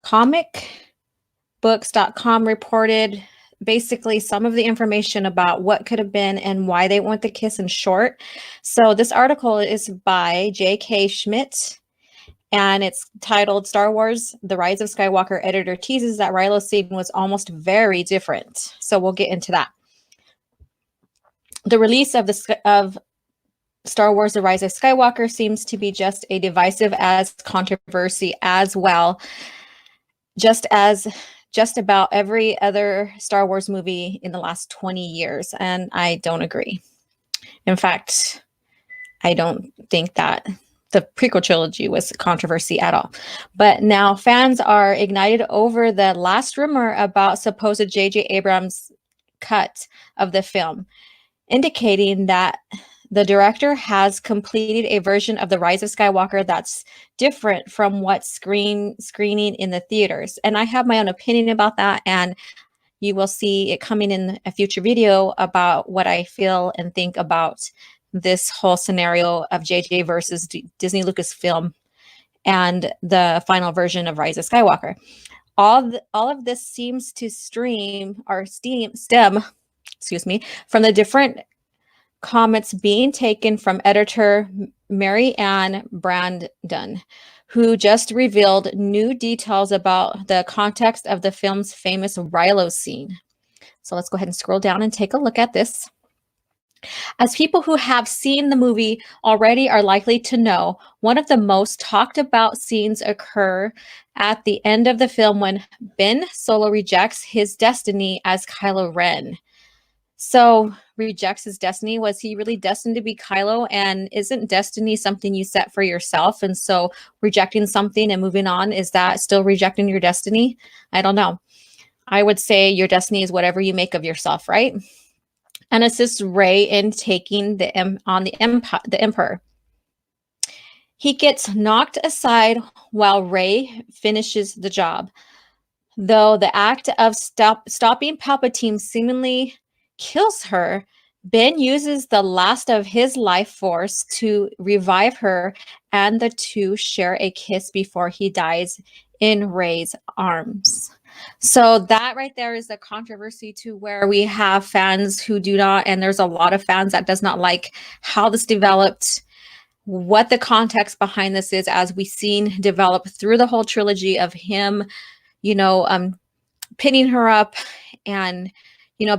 comicbooks.com reported basically some of the information about what could have been and why they want the kiss in short. So this article is by J.K. Schmidt, and it's titled Star Wars, The Rise of Skywalker editor teases that Reylo's scene was almost very different. So we'll get into that. The release of Star Wars, The Rise of Skywalker seems to be just a divisive as controversy as well, just about every other Star Wars movie in the last 20 years. And I don't agree. In fact, I don't think that the prequel trilogy was controversy at all. But now fans are ignited over the last rumor about supposed J.J. Abrams' cut of the film, indicating that the director has completed a version of The Rise of Skywalker that's different from what's screening in the theaters. And I have my own opinion about that, and you will see it coming in a future video about what I feel and think about this whole scenario of JJ versus Disney Lucasfilm and the final version of Rise of Skywalker. All of this seems to stem from the different comments being taken from editor Mary Ann Brandon, who just revealed new details about the context of the film's famous Reylo scene. So let's go ahead and scroll down and take a look at this. As people who have seen the movie already are likely to know, one of the most talked about scenes occur at the end of the film when Ben Solo rejects his destiny as Kylo Ren. So rejects his destiny. Was he really destined to be Kylo? And isn't destiny something you set for yourself? And so rejecting something and moving on, is that still rejecting your destiny? I don't know. I would say your destiny is whatever you make of yourself, right? And assists Rey in taking the Emperor. He gets knocked aside while Rey finishes the job. Though the act of stopping Palpatine seemingly kills her, Ben uses the last of his life force to revive her, and the two share a kiss before he dies in Rey's arms. So that right there is the controversy, to where we have fans who do not, and there's a lot of fans that does not like how this developed, what the context behind this is, as we've seen develop through the whole trilogy of him, pinning her up and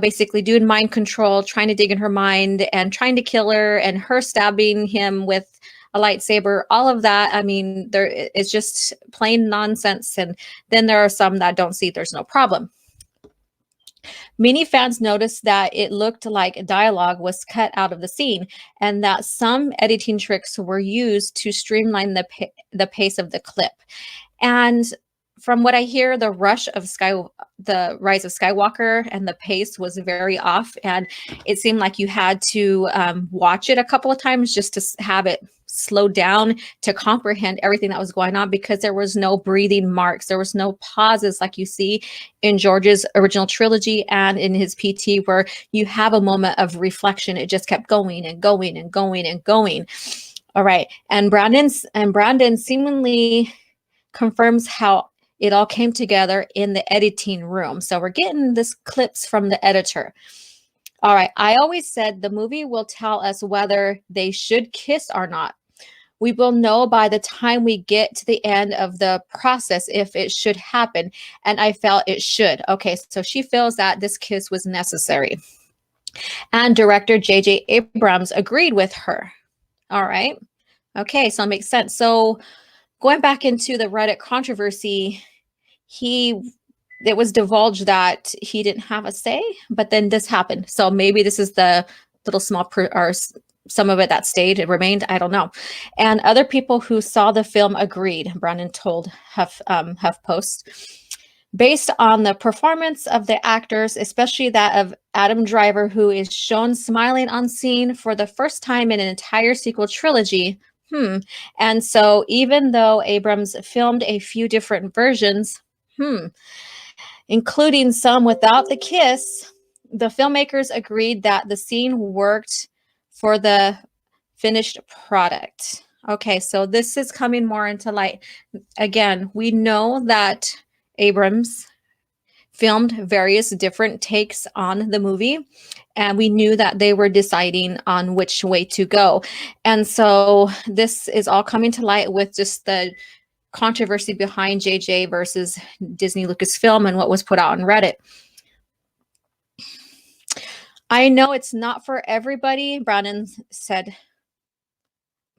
basically doing mind control, trying to dig in her mind and trying to kill her, and her stabbing him with a lightsaber, all of that. I mean, it's just plain nonsense. And then there are some that don't see there's no problem. Many fans noticed that it looked like dialogue was cut out of the scene, and that some editing tricks were used to streamline the pace of the clip. And from what I hear, the rush of the Rise of Skywalker and the pace was very off, and it seemed like you had to watch it a couple of times just to have it slow down to comprehend everything that was going on, because there was no breathing marks, there was no pauses like you see in George's original trilogy and in his PT, where you have a moment of reflection. It just kept going and going and going and going. All right, and Brandon seemingly confirms how it all came together in the editing room. So we're getting this clips from the editor. All right. I always said the movie will tell us whether they should kiss or not. We will know by the time we get to the end of the process if it should happen. And I felt it should. Okay. So she feels that this kiss was necessary. And director J.J. Abrams agreed with her. All right. Okay. So it makes sense. So going back into the Reddit controversy, it was divulged that he didn't have a say, but then this happened. So maybe this is the little small or some of it that stayed, it remained, I don't know. And other people who saw the film agreed, Brandon told HuffPost. Based on the performance of the actors, especially that of Adam Driver, who is shown smiling on scene for the first time in an entire sequel trilogy. And so even though Abrams filmed a few different versions, including some without the kiss, the filmmakers agreed that the scene worked for the finished product. Okay, so this is coming more into light. Again, we know that Abrams filmed various different takes on the movie, and we knew that they were deciding on which way to go. And so this is all coming to light with just the controversy behind JJ versus Disney Lucasfilm and what was put out on Reddit. I know it's not for everybody, Brandon said.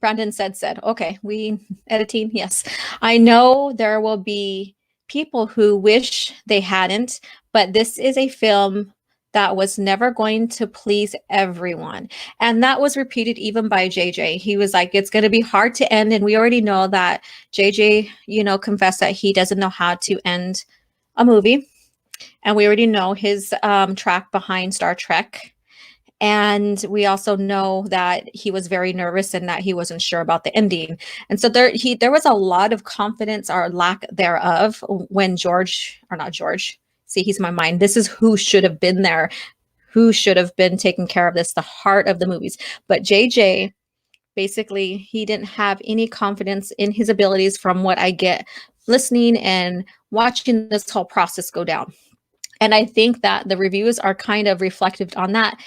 Okay, we editing, yes. I know there will be people who wish they hadn't, but this is a film that was never going to please everyone. And that was repeated even by JJ. He was like, it's going to be hard to end. And we already know that JJ, confessed that he doesn't know how to end a movie. And we already know his track behind Star Trek. And we also know that he was very nervous and that he wasn't sure about the ending. And so there was a lot of confidence or lack thereof when not George. See, he's in my mind. This is who should have been there, who should have been taking care of this, the heart of the movies. But JJ, basically, he didn't have any confidence in his abilities from what I get listening and watching this whole process go down. And I think that the reviews are kind of reflective on that.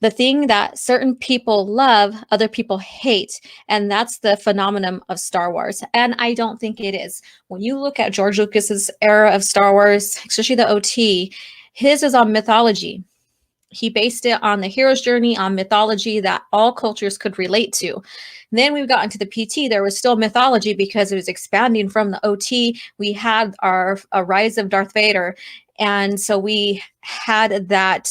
The thing that certain people love, other people hate, and that's the phenomenon of Star Wars. And I don't think it is. When you look at George Lucas's era of Star Wars, especially the OT, his is on mythology. He based it on the hero's journey, on mythology that all cultures could relate to. And then we got into the PT. There was still mythology because it was expanding from the OT. We had a Rise of Darth Vader. And so we had that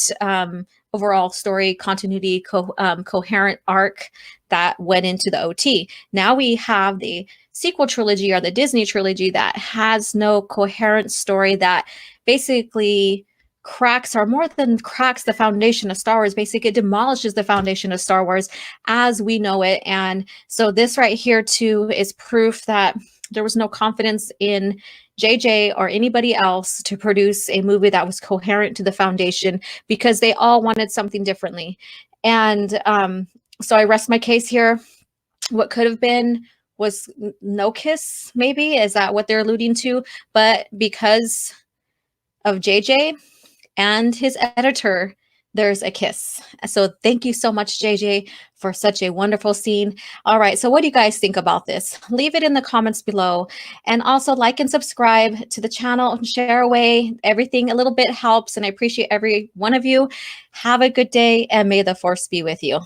overall story continuity, coherent arc that went into the OT. Now we have the sequel trilogy or the Disney trilogy that has no coherent story, that basically cracks, or more than cracks, the foundation of Star Wars. Basically, it demolishes the foundation of Star Wars as we know it. And so this right here too is proof that there was no confidence in JJ or anybody else to produce a movie that was coherent to the foundation, because they all wanted something differently. And so I rest my case here. What could have been was no kiss, maybe. Is that what they're alluding to? But because of JJ and his editor, there's a kiss. So thank you so much, JJ, for such a wonderful scene. All right, so what do you guys think about this? Leave it in the comments below. And also like and subscribe to the channel and share away. Everything a little bit helps, and I appreciate every one of you. Have a good day, and may the force be with you.